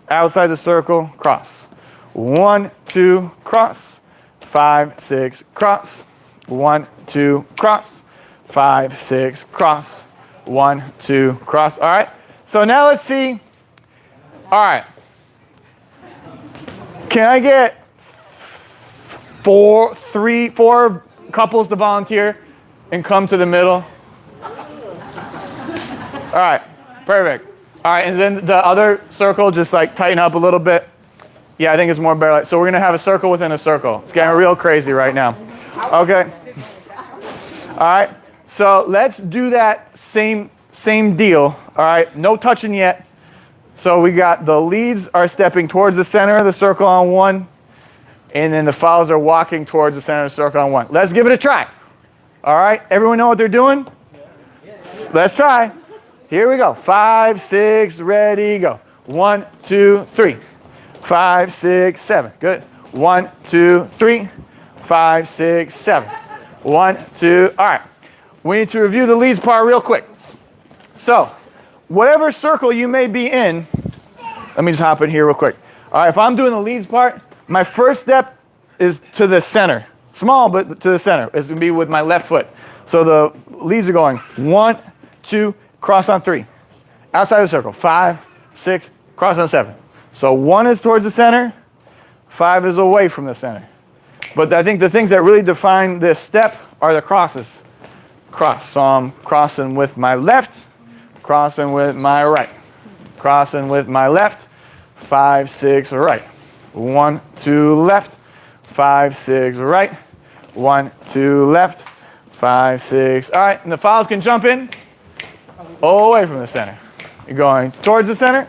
outside the circle, cross. 1, 2, cross. 5, 6, cross. 1, 2, cross. 5, 6, cross. 1, 2, cross. All right. So now let's see. All right. Can I get 4 couples to volunteer and come to the middle? All right. Perfect. All right. And then the other circle, just like tighten up a little bit. Yeah, I think it's more better. So we're going to have a circle within a circle. It's getting real crazy right now. Okay. All right. So let's do that same deal. All right. No touching yet. So we got the leads are stepping towards the center of the circle on 1. And then the follows are walking towards the center of the circle on 1. Let's give it a try. All right. Everyone know what they're doing? Yes. Let's try. Here we go. 5, 6, ready, go. 1, 2, 3. 5, 6, 7. Good. 1, 2, 3. 5, 6, 7. 1, 2. All right. We need to review the leads part real quick. So, whatever circle you may be in, let me just hop in here real quick. All right, if I'm doing the leads part, my first step is to the center. Small, but to the center. It's going to be with my left foot. So the leads are going 1, 2, cross on 3. Outside the circle. 5, 6, cross on 7. So 1 is towards the center. 5 is away from the center. But I think the things that really define this step are the crosses. Cross. So I'm crossing with my left. Crossing with my right. Crossing with my left. 5, 6, right. 1, 2, left. 5, 6, right. 1, 2, left. 5, 6. All right, and the files can jump in. Away from the center. You're going towards the center.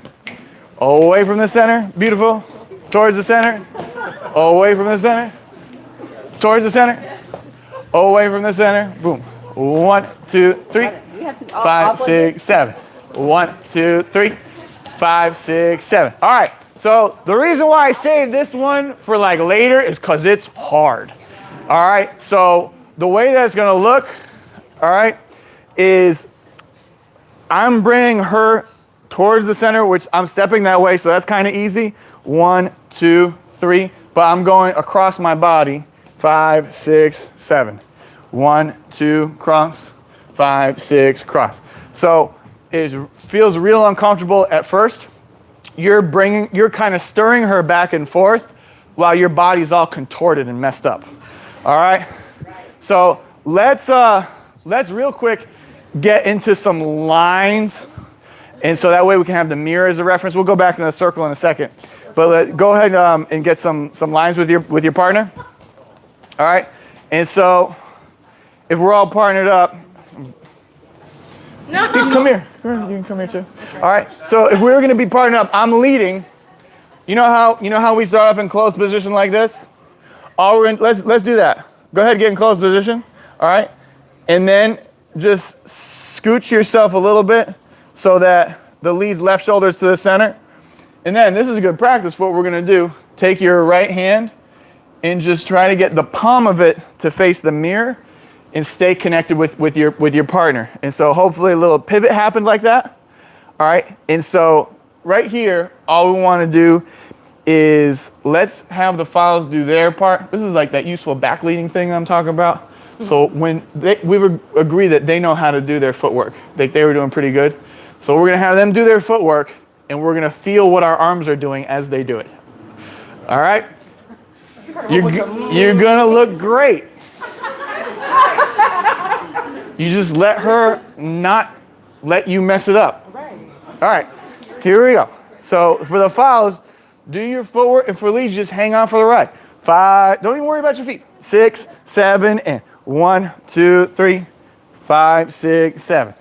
Away from the center. Beautiful. Towards the center. Away from the center. Towards the center. Away from the center. Boom. 1, 2, 3. 5, 6, 7. 1, 2, 3. 5, 6, 7. All right. So the reason why I saved this one for like later is because it's hard. All right. So the way that's going to look, all right, is I'm bringing her towards the center, which I'm stepping that way. So that's kind of easy. 1, 2, 3. but I'm going across my body. 5, 6, 7. 1, 2, cross. 5, 6, cross. So it feels real uncomfortable at first. You're kind of stirring her back and forth while your body's all contorted and messed up. All right? So let's real quick get into some lines. And so that way we can have the mirror as a reference. We'll go back in the circle in a second. But go ahead and get some lines with your partner. All right? And so if we're all partnered up, No. you can come here. You can come here too. All right. So if we're going to be partnered up, I'm leading. You know how we start off in closed position like this? Let's do that. Go ahead, get in closed position. All right. And then just scooch yourself a little bit so that the lead's left shoulder's to the center. And then this is a good practice for what we're going to do. Take your right hand and just try to get the palm of it to face the mirror and stay connected with your partner. And so hopefully a little pivot happened like that. All right. And so right here, all we want to do is let's have the files do their part. This is like that useful back leading thing I'm talking about. So when we agree that they know how to do their footwork, they were doing pretty good. So we're going to have them do their footwork, and we're going to feel what our arms are doing as they do it. All right? You're going to look great. You just let her not let you mess it up. All right, here we go. So for the fouls, do your footwork, and for leads, just hang on for the ride. 5, don't even worry about your feet. 6, 7, and 1, 2, 3, 5, 6, 7.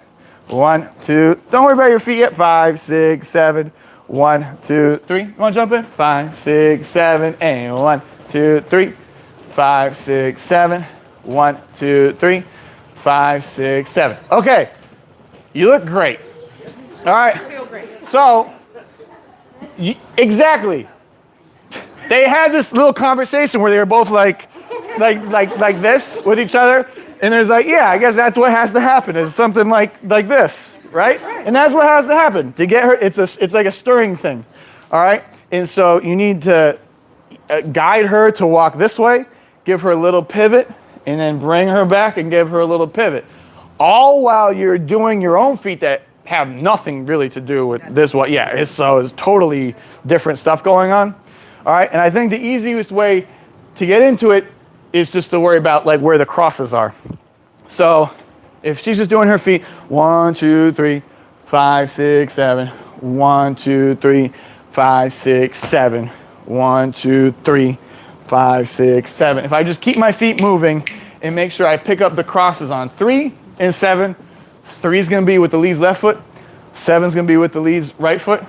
1, 2, don't worry about your feet yet. 5, 6, 7. 1, 2, 3. You want to jump in? 5, 6, 7, and 1, 2, 3. 5, 6, 7. 1, 2, 3. 5, 6, 7. Okay, you look great. All right. I feel great. So, exactly. They had this little conversation where they were both like this with each other, and there's like, yeah, I guess that's what has to happen. Is something like this, right? And that's what has to happen to get her. It's like a stirring thing, all right. And so you need to guide her to walk this way, give her a little pivot, and then bring her back and give her a little pivot, all while you're doing your own feet that have nothing really to do with this one. Yeah, it's totally different stuff going on. All right, and I think the easiest way to get into it is just to worry about like where the crosses are. So if she's just doing her feet, 1, 2, 3, 5, 6, 7. 1, 2, 3, 5, 6, 7. 1, 2, 3, 5, 6, 7. If I just keep my feet moving and make sure I pick up the crosses on 3 and 7, 3 is going to be with the lead's left foot, 7 is going to be with the lead's right foot,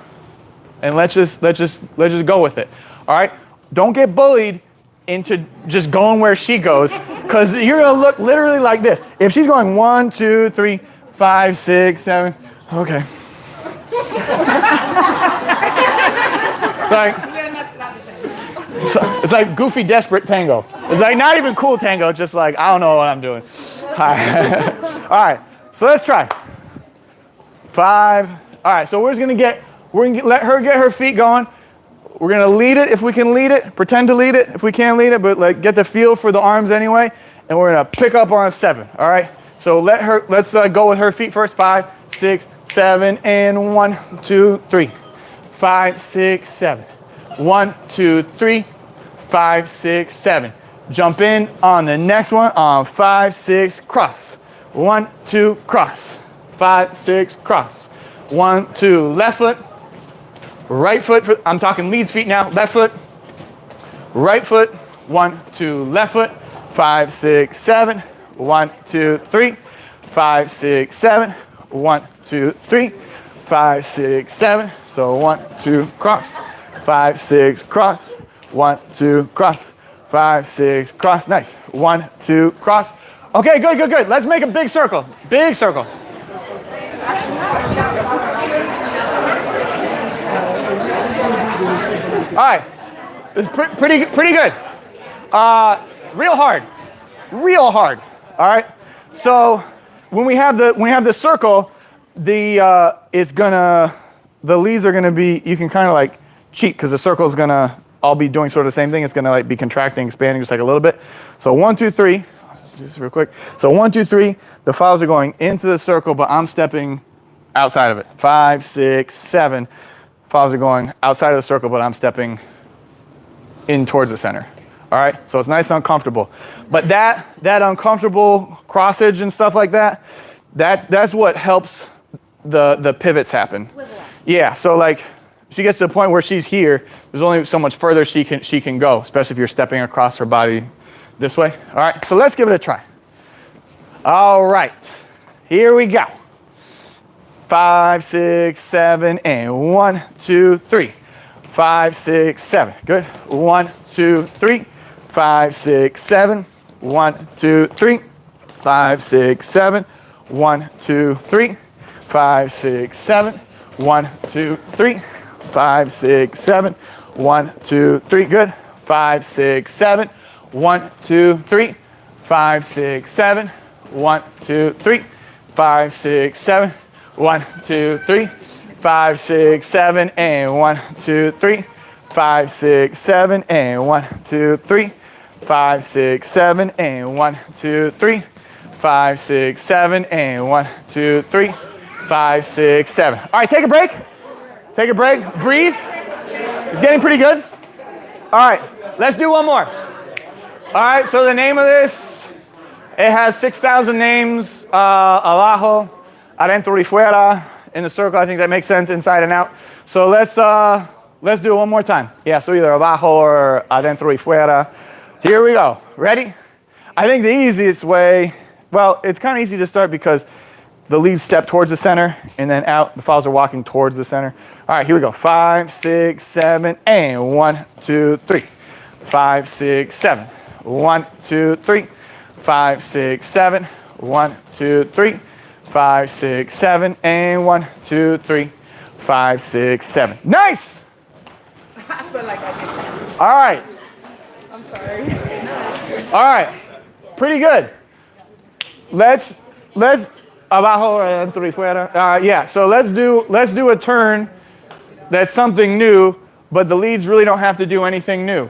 and let's just go with it. All right, don't get bullied into just going where she goes, because you're going to look literally like this. If she's going 1, 2, 3, 5, 6, 7, okay. It's like goofy, desperate tango. It's like not even cool tango, just like, I don't know what I'm doing. All right, so let's try. 5. All right, so we're going to let her get her feet going. We're going to lead it if we can lead it. Pretend to lead it if we can't lead it, but like get the feel for the arms anyway. And we're going to pick up on 7. All right, so let's go with her feet first. 5, 6, 7, and 1, 2, 3. 5, 6, 7. 1, 2, 3, 5, 6, 7. Jump in on the next one on 5, 6, cross. 1, 2, cross. 5, 6, cross. 1, 2, left foot. Right foot, I'm talking leads feet now. Left foot. Right foot. 1, 2, left foot. 5, 6, 7. 1, 2, 3. 5, 6, 7. 1, 2, 3. 5, 6, 7. So 1, 2, cross. 5, 6, cross. 1, 2, cross. 5, 6, cross. Nice. 1, 2, cross. Okay, good. Let's make a big circle. Big circle. All right. It's pretty good. Real hard. All right. So when we have the circle, the leads are gonna be, you can kind of like cheat because the circle is gonna all be doing sort of the same thing. It's gonna like be contracting, expanding just like a little bit. So 1, 2, 3, just real quick. So 1, 2, 3, the files are going into the circle, but I'm stepping outside of it. 5, 6, 7, files are going outside of the circle, but I'm stepping in towards the center. All right, so it's nice and uncomfortable. But that uncomfortable crossage and stuff like that, that's what helps the pivots happen. Yeah, so like she gets to the point where she's here, there's only so much further she can go, especially if you're stepping across her body this way. All right, so let's give it a try. All right, here we go. 5, 6, 7, and 1, 2, 3. 5, 6, 7. Good. 1, 2, 3. 5, 6, 7. 1, 2, 3. 5, 6, 7. 1, 2, 3. 5, 6, 7. 1, 2, 3. 5, 6, 7. 1, 2, 3. Good. 5, 6, 7. 1, 2, 3. 5, 6, 7. 1, 2, 3. 5, 6, 7. 1, 2, 3. 5, 6, 7, and 1, 2, 3. 5, 6, 7, and 1, 2, 3. 5, 6, 7, and 1, 2, 3. 5, 6, 7, and 1, 2, 3. 5, 6, 7. All right, take a break. Take a break. Breathe. It's getting pretty good. All right, let's do one more. All right, so the name of this, it has 6,000 names. Abajo, adentro y fuera. In the circle, I think that makes sense, inside and out. So let's do it one more time. Yeah, so either abajo or adentro y fuera. Here we go. Ready? I think the easiest way, well, it's kind of easy to start because the leaves step towards the center and then out. The files are walking towards the center. All right, here we go. 5, 6, 7, and 1, 2, 3. 5, 6, 7. 1, 2, 3. 5, 6, 7. 1, 2, 3. 5, 6, 7, and 1, 2, 3, 5, 6, 7. Nice! I feel like I did that. All right. I'm sorry. All right. Pretty good. Let's abajo adentro y fuera. Yeah, so let's do a turn that's something new, but the leads really don't have to do anything new.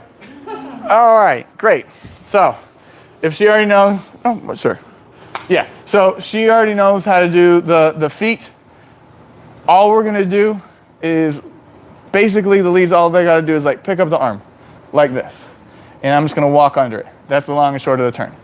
All right, great. So, if she already knows, oh, sure. Yeah, so she already knows how to do the feet. All we're gonna do is basically the leads, all they gotta do is like pick up the arm like this. And I'm just gonna walk under it. That's the long and short of the turn.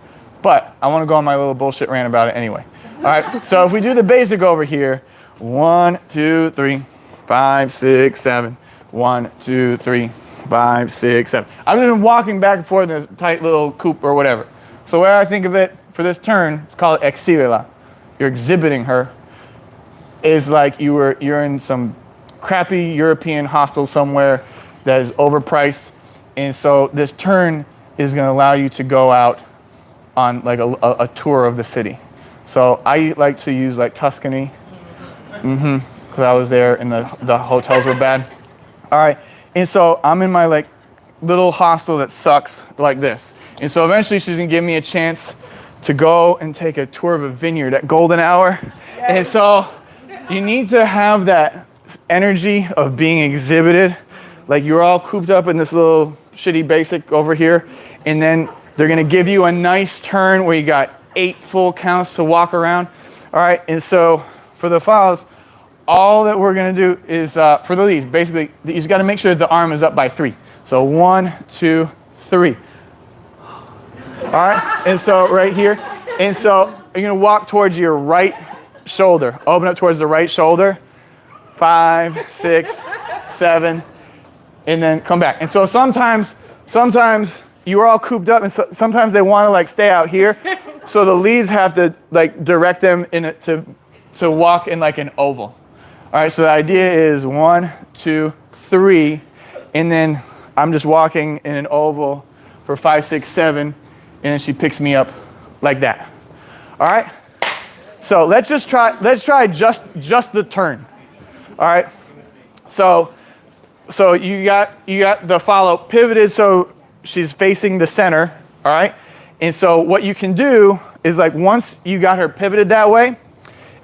But I wanna go on my little bullshit rant about it anyway. All right, so if we do the basic over here, 1, 2, 3, 5, 6, 7, 1, 2, 3, 5, 6, 7. I've been walking back and forth in this tight little coop or whatever. So where I think of it, for this turn, it's called Exhibela. You're exhibiting her. Is like you're in some crappy European hostel somewhere that is overpriced, and so this turn is going to allow you to go out on like a tour of the city. So I like to use like Tuscany, because I was there and the hotels were bad. All right, and so I'm in my like little hostel that sucks like this, and so eventually she's going to give me a chance to go and take a tour of a vineyard at golden hour. Yes. And so you need to have that energy of being exhibited. Like you're all cooped up in this little shitty basic over here, and then they're gonna give you a nice turn where you got 8 full counts to walk around. All right, and so for the files, all that we're gonna do is, for the leads, basically, you just gotta make sure the arm is up by 3. So 1, 2, 3. All right, and so right here, and so you're gonna walk towards your right shoulder. Open up towards the right shoulder. 5, 6, 7, and then come back. And so sometimes you're all cooped up, and so, sometimes they want to like stay out here. So the leads have to like direct them to walk in like an oval. All right, so the idea is 1, 2, 3, and then I'm just walking in an oval for 5, 6, 7. And then she picks me up like that. All right? So let's try just the turn. All right? So you got the follow pivoted so she's facing the center, all right? And so what you can do is like once you got her pivoted that way,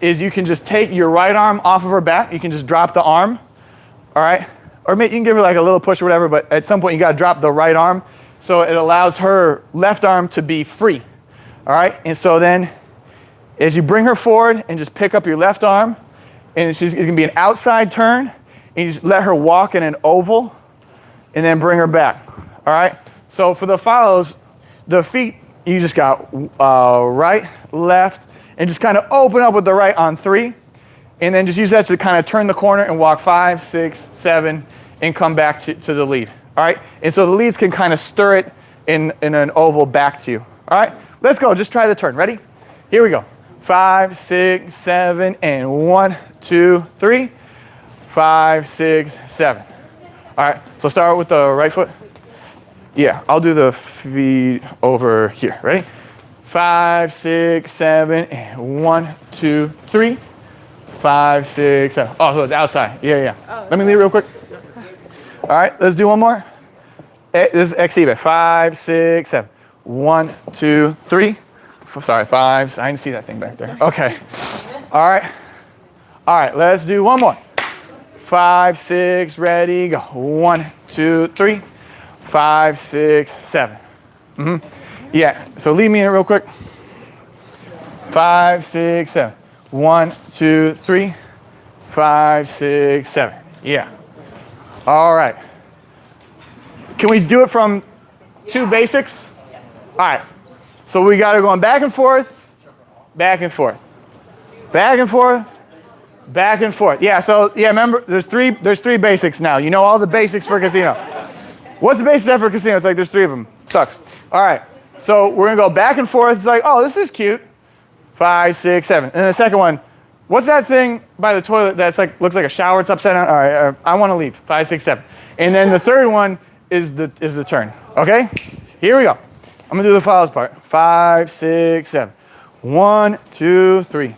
is you can just take your right arm off of her back. You can just drop the arm, all right? or maybe you can give her like a little push or whatever, but at some point you got to drop the right arm so it allows her left arm to be free. All right, and so then as you bring her forward and just pick up your left arm, and it's going to be an outside turn, and you just let her walk in an oval, and then bring her back. All right, so for the follows, the feet, you just got right, left, and just kind of open up with the right on 3, and then just use that to kind of turn the corner and walk 5, 6, 7, and come back to the lead. All right, and so the leads can kind of stir it in an oval back to you. All right, let's go. Just try the turn. Ready? Here we go. 5, 6, 7, and 1, 2, 3. 5, 6, 7. All right, so start with the right foot. Yeah, I'll do the feet over here. Ready? 5, 6, 7, and 1, 2, 3. 5, 6, 7. Oh, so it's outside. Yeah. Let me leave real quick. All right, let's do one more. This is Exhibela. 5, 6, 7. 1, 2, 3. Sorry, 5. I didn't see that thing back there. Okay. All right, let's do one more. 5, 6, ready, go. 1, 2, 3. 5, 6, 7. Yeah, so leave me in it real quick. 5, 6, 7. 1, 2, 3. 5, 6, 7. Yeah. All right. Can we do it from 2 basics? All right. So we got her going back and forth, back and forth, back and forth, back and forth. Yeah. So yeah, remember there's three basics now. You know all the basics for casino. What's the basis for casino? It's like there's 3 of them. Sucks. All right. So we're gonna go back and forth. It's like, oh, this is cute. 5, 6, 7. And then the second one, what's that thing by the toilet that's like looks like a shower? It's upside down. All right, I want to leave. 5, 6, 7. And then the third one is the turn. Okay. Here we go. I'm gonna do the follows part. 5, 6, 7. 1, 2, 3.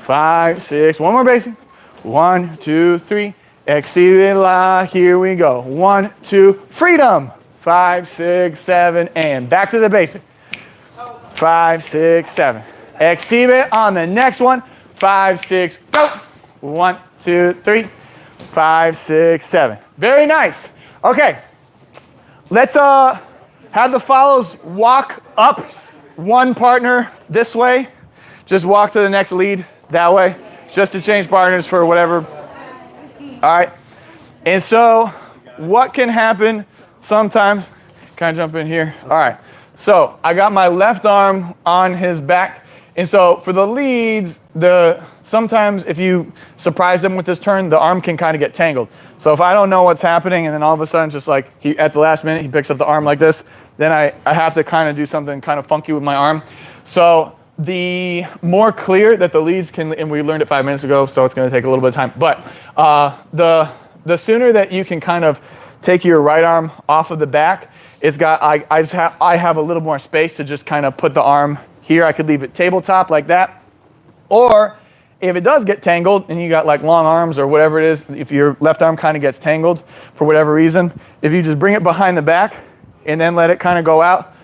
5, 6. One more basic. 1, 2, 3. Exhibela. Here we go. 1, 2. Freedom. 5, 6, 7, and back to the basic. 5, 6, 7. Exhibit on the next one. 5, 6, go. 1, 2, 3. 5, 6, 7. Very nice. Okay. Let's have the follows walk up one partner this way. Just walk to the next lead that way. Just to change partners for whatever. All right. And so what can happen sometimes? Can I jump in here? All right. So I got my left arm on his back. And so for the leads, sometimes if you surprise them with this turn, the arm can kind of get tangled. So if I don't know what's happening and then all of a sudden just like at the last minute he picks up the arm like this, then I have to kind of do something kind of funky with my arm. So the more clear that the leads can, and we learned it 5 minutes ago, so it's going to take a little bit of time. But the sooner that you can kind of take your right arm off of the back, I have a little more space to just kind of put the arm here. I could leave it tabletop like that. Or if it does get tangled and you got like long arms or whatever it is, if your left arm kind of gets tangled for whatever reason, if you just bring it behind the back and then let it kind of go out,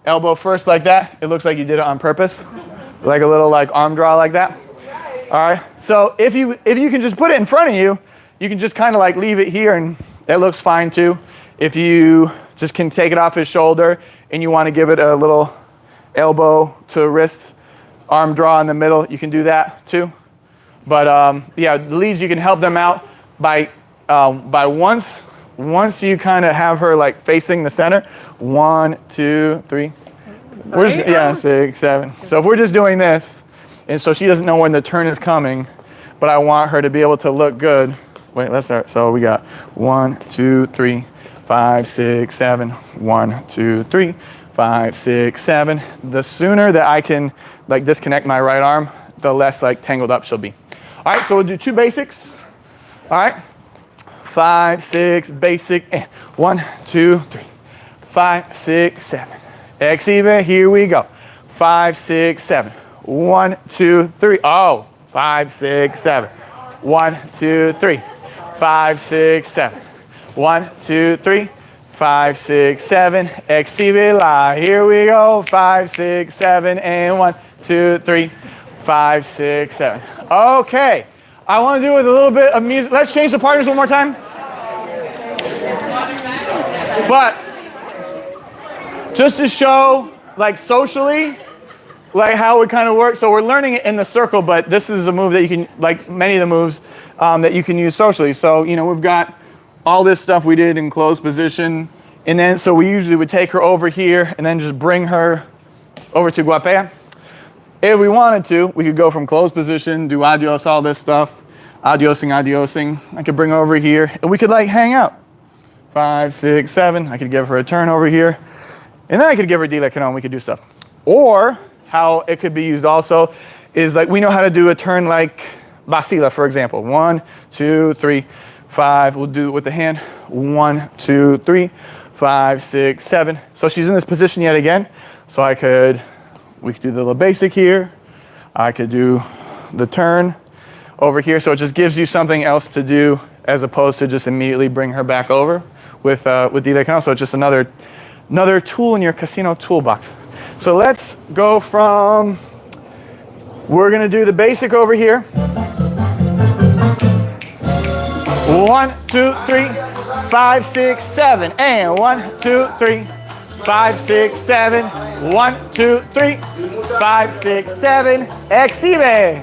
elbow first like that, it looks like you did it on purpose. Like a little like arm draw like that. All right. So if you can just put it in front of you, you can just kind of like leave it here and it looks fine too. If you just can take it off his shoulder and you want to give it a little elbow to wrist arm draw in the middle, you can do that too. But yeah, the leads, you can help them out by once you kind of have her like facing the center. 1, 2, 3. Yeah, 6, 7. So if we're just doing this, and so she doesn't know when the turn is coming, but I want her to be able to look good. Wait, let's start. So we got 1, 2, 3, 5, 6, 7. 1, 2, 3, 5, 6, 7. The sooner that I can like disconnect my right arm, the less like tangled up she'll be. All right, so we'll do 2 basics. All right, 5, 6, basic. 1, 2, 3, 5, 6, 7. Exhibit, here we go. 5, 6, 7. 1, 2, 3. Oh, 5, 6, 7. 1, 2, 3. 5, 6, 7. 1, 2, 3. 5, 6, 7. Exhibela, here we go. 5, 6, 7, and 1, 2, 3. 5, 6, 7. Okay, I want to do it with a little bit of music. Let's change the partners one more time. But just to show, like socially, like how it would kind of work. So we're learning it in the circle, but this is a move that you can, like many of the moves that you can use socially. So, you know, we've got all this stuff we did in closed position. And then, so we usually would take her over here and then just bring her over to guapea. If we wanted to, we could go from closed position, do adios, all this stuff. Adiosing, adiosing. I could bring her over here and we could like hang out. 5, 6, 7. I could give her a turn over here. And then I could give her dile, and we could do stuff. Or how it could be used also is like we know how to do a turn like vacila, for example. 1, 2, 3, 5. We'll do it with the hand. 1, 2, 3, 5, 6, 7. So she's in this position yet again. So we could do the little basic here. I could do the turn over here. So it just gives you something else to do as opposed to just immediately bring her back over with dile. So it's just another tool in your casino toolbox. So let's go from, we're gonna do the basic over here. 1, 2, 3, 5, 6, 7, and 1, 2, 3, 5, 6, 7, 1, 2, 3, 5, 6, 7, Exhibela.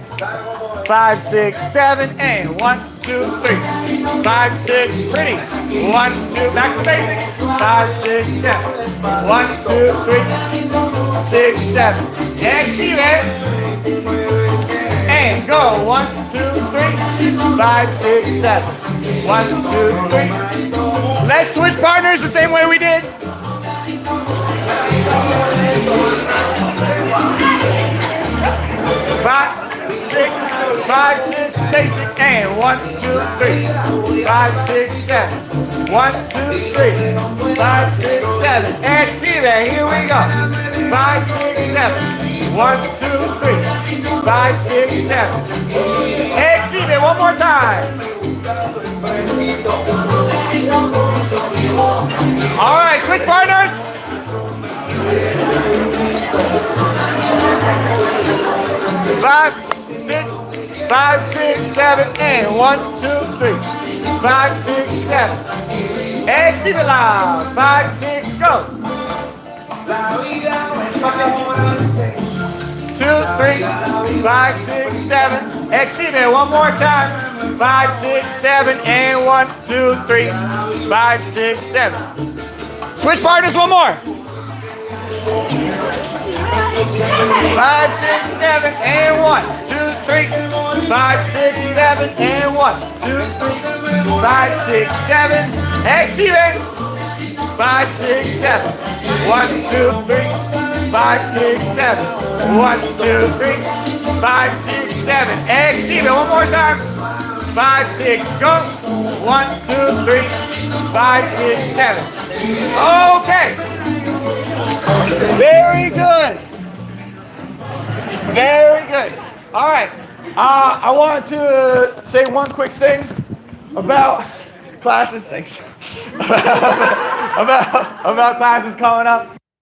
5, 6, 7, and 1, 2, 3, 5, 6, pretty. 1, 2, back to basics. 5, 6, 7, 1, 2, 3, 6, 7, Exhibela. And go. 1, 2, 3, 5, 6, 7, 1, 2, 3. Let's switch partners the same way we did. 5, 6, basic, and 1, 2, 3, 5, 6, 7, 1, 2, 3, 5, 6, 7, Exhibela, here we go. 5, 6, 7, 1, 2, 3, 5, 6, 7, Exhibela, one more time. All right, switch partners. 5, 6, 7, and 1, 2, 3, 5, 6, 7. Exhibela. 5, 6, go. 2, 3, 5, 6, 7. Exhibela one more time. 5, 6, 7, and 1, 2, 3, 5, 6, 7. Switch partners one more. 5, 6, 7, and 1, 2, 3, 5, 6, 7, and 1, 2, 3, 5, 6, 7. Exhibela. 5, 6, 7, 1, 2, 3, 5, 6, 7, 1, 2, 3, 5, 6, 7. Exhibela one more time. 5, 6, go. 1, 2, 3, 5, 6, 7. Okay. Very good. Very good. All right. I want to say one quick thing about classes. Thanks. about classes coming up.